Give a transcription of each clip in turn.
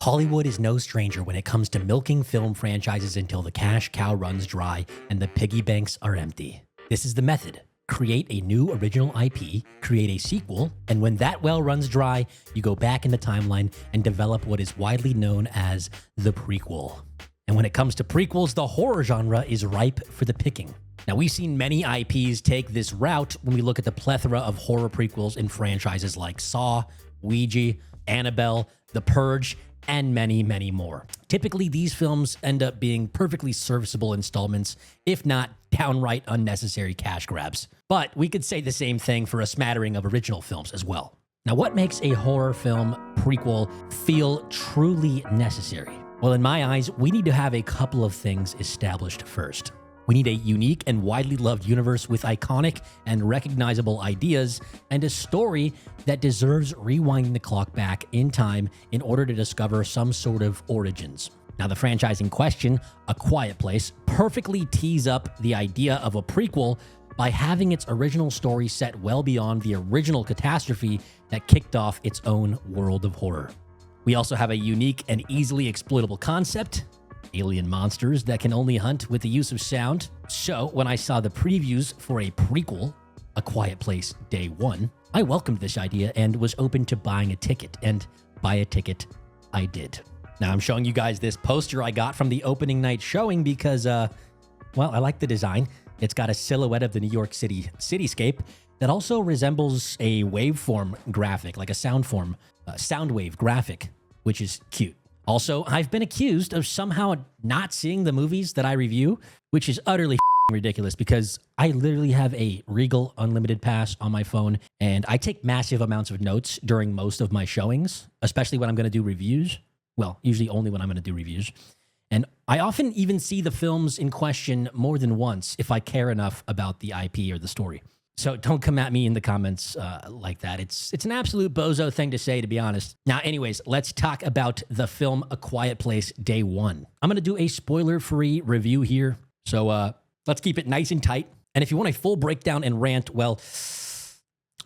Hollywood is no stranger when it comes to milking film franchises until the cash cow runs dry and the piggy banks are empty. This is the method. Create a new original IP, create a sequel, and when that well runs dry, you go back in the timeline and develop what is widely known as the prequel. And when it comes to prequels, the horror genre is ripe for the picking. Now, we've seen many IPs take this route when we look at the plethora of horror prequels in franchises like Saw, Ouija, Annabelle, The Purge, and many, many more. Typically, these films end up being perfectly serviceable installments, if not downright unnecessary cash grabs. But we could say the same thing for a smattering of original films as well. Now, what makes a horror film prequel feel truly necessary? Well, in my eyes, we need to have a couple of things established first. We need a unique and widely loved universe with iconic and recognizable ideas and a story that deserves rewinding the clock back in time in order to discover some sort of origins. Now, the franchise in question, A Quiet Place, perfectly tees up the idea of a prequel by having its original story set well beyond the original catastrophe that kicked off its own world of horror. We also have a unique and easily exploitable concept, alien monsters that can only hunt with the use of sound. So when I saw the previews for a prequel, A Quiet Place Day 1, I welcomed this idea and was open to buying a ticket, and buy a ticket I did. Now I'm showing you guys this poster I got from the opening night showing because, well, I like the design. It's got a silhouette of the New York City cityscape that also resembles a waveform graphic, like a sound wave graphic, which is cute. Also, I've been accused of somehow not seeing the movies that I review, which is utterly ridiculous because I literally have a Regal Unlimited Pass on my phone, and I take massive amounts of notes during most of my showings, especially when I'm going to do reviews. Well, usually only when I'm going to do reviews. And I often even see the films in question more than once if I care enough about the IP or the story. So don't come at me in the comments like that. It's an absolute bozo thing to say, to be honest. Now, anyways, let's talk about the film A Quiet Place Day 1. I'm going to do a spoiler-free review here, so let's keep it nice and tight. And if you want a full breakdown and rant, well,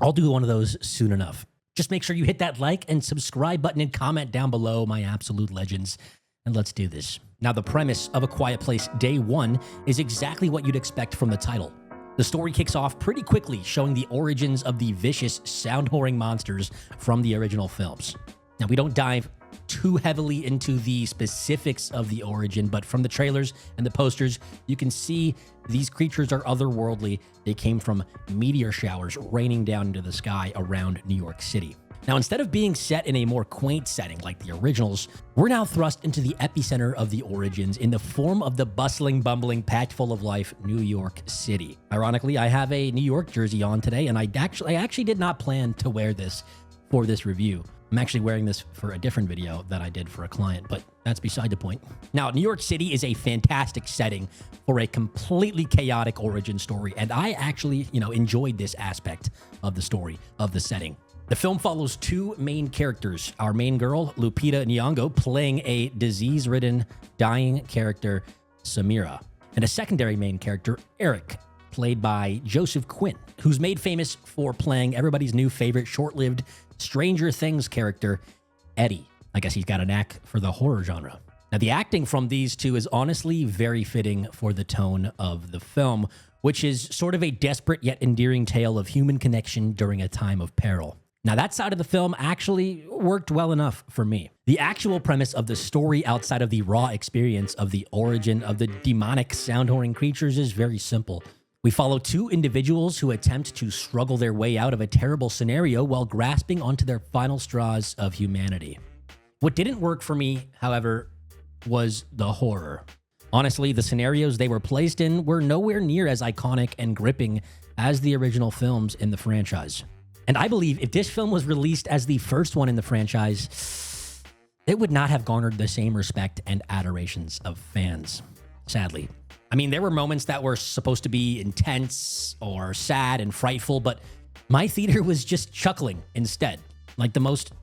I'll do one of those soon enough. Just make sure you hit that like and subscribe button and comment down below, my absolute legends. And let's do this. Now, the premise of A Quiet Place Day 1 is exactly what you'd expect from the title. The story kicks off pretty quickly, showing the origins of the vicious, sound-whoring monsters from the original films. Now, we don't dive too heavily into the specifics of the origin, but from the trailers and the posters, you can see these creatures are otherworldly. They came from meteor showers raining down into the sky around New York City. Now, instead of being set in a more quaint setting like the originals, we're now thrust into the epicenter of the origins in the form of the bustling, bumbling, packed full of life New York City. Ironically, I have a New York jersey on today, and I actually did not plan to wear this for this review. I'm actually wearing this for a different video that I did for a client, but that's beside the point. Now, New York City is a fantastic setting for a completely chaotic origin story, and I actually, enjoyed this aspect of the story, of the setting. The film follows two main characters, our main girl, Lupita Nyong'o, playing a disease-ridden, dying character, Samira, and a secondary main character, Eric, played by Joseph Quinn, who's made famous for playing everybody's new favorite short-lived Stranger Things character, Eddie. I guess he's got a knack for the horror genre. Now, the acting from these two is honestly very fitting for the tone of the film, which is sort of a desperate yet endearing tale of human connection during a time of peril. Now, that side of the film actually worked well enough for me. The actual premise of the story outside of the raw experience of the origin of the demonic sound-whoring creatures is very simple. We follow two individuals who attempt to struggle their way out of a terrible scenario while grasping onto their final straws of humanity. What didn't work for me, however, was the horror. Honestly, the scenarios they were placed in were nowhere near as iconic and gripping as the original films in the franchise. And I believe if this film was released as the first one in the franchise, it would not have garnered the same respect and adorations of fans, sadly. I mean, there were moments that were supposed to be intense or sad and frightful, but my theater was just chuckling instead. Like the most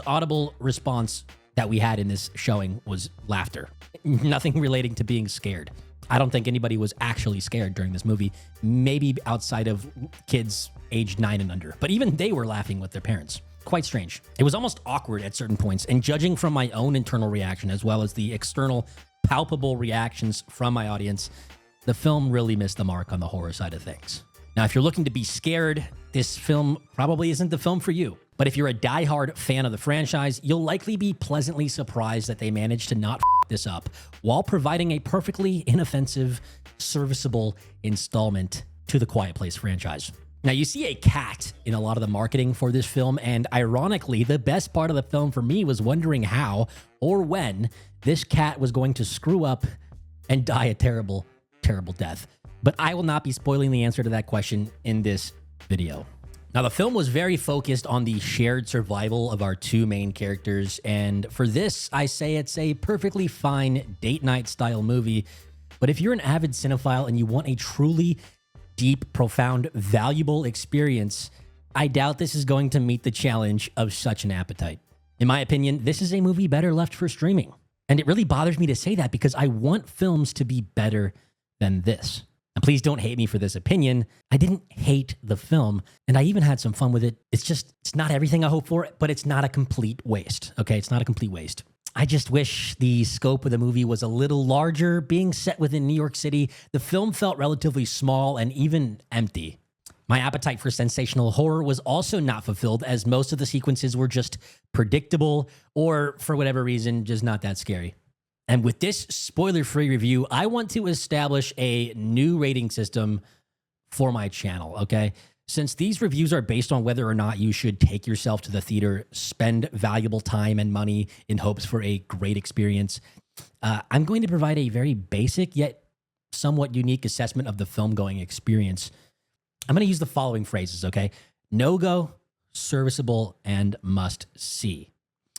audible response that we had in this showing was laughter. Nothing relating to being scared. I don't think anybody was actually scared during this movie, maybe outside of kids aged 9 and under. But even they were laughing with their parents. quite strange. It was almost awkward at certain points, and judging from my own internal reaction as well as the external palpable reactions from my audience, the film really missed the mark on the horror side of things. Now, if you're looking to be scared, this film probably isn't the film for you. But if you're a diehard fan of the franchise, you'll likely be pleasantly surprised that they managed to not this up while providing a perfectly inoffensive, serviceable installment to the Quiet Place franchise. Now, you see a cat in a lot of the marketing for this film, and ironically, the best part of the film for me was wondering how or when this cat was going to screw up and die a terrible, terrible death. But I will not be spoiling the answer to that question in this video. Now, the film was very focused on the shared survival of our two main characters, and for this, I say it's a perfectly fine date night style movie. But if you're an avid cinephile and you want a truly deep, profound, valuable experience, I doubt this is going to meet the challenge of such an appetite. In my opinion, this is a movie better left for streaming. And it really bothers me to say that because I want films to be better than this. And please don't hate me for this opinion. I didn't hate the film, and I even had some fun with it. It's not everything I hope for, but it's not a complete waste, okay? It's not a complete waste. I just wish the scope of the movie was a little larger. Being set within New York City, the film felt relatively small and even empty. My appetite for sensational horror was also not fulfilled, as most of the sequences were just predictable or, for whatever reason, just not that scary. And with this spoiler-free review, I want to establish a new rating system for my channel, okay? Since these reviews are based on whether or not you should take yourself to the theater, spend valuable time and money in hopes for a great experience, I'm going to provide a very basic yet somewhat unique assessment of the film-going experience. I'm going to use the following phrases, okay? No-go, serviceable, and must-see.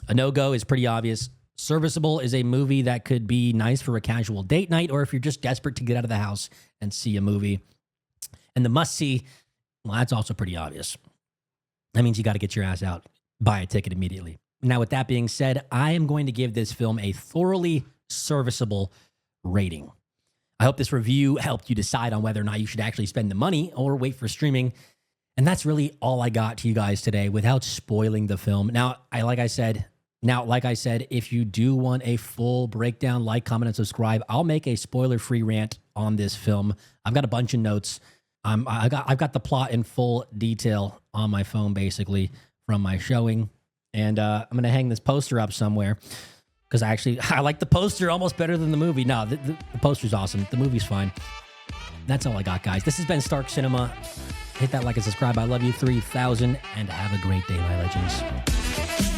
A no-go is pretty obvious. Serviceable is a movie that could be nice for a casual date night or if you're just desperate to get out of the house and see a movie. And the must-see, well, that's also pretty obvious. That means you got to get your ass out, buy a ticket immediately. Now, with that being said, I am going to give this film a thoroughly serviceable rating. I hope this review helped you decide on whether or not you should actually spend the money or wait for streaming. And that's really all I got to you guys today without spoiling the film. Now, like I said, if you do want a full breakdown, like, comment, and subscribe, I'll make a spoiler-free rant on this film. I've got a bunch of notes. I've got the plot in full detail on my phone, basically, from my showing. And I'm going to hang this poster up somewhere because I like the poster almost better than the movie. No, the poster's awesome. The movie's fine. That's all I got, guys. This has been Stark Cinema. Hit that like and subscribe. I love you 3000, and have a great day, my legends.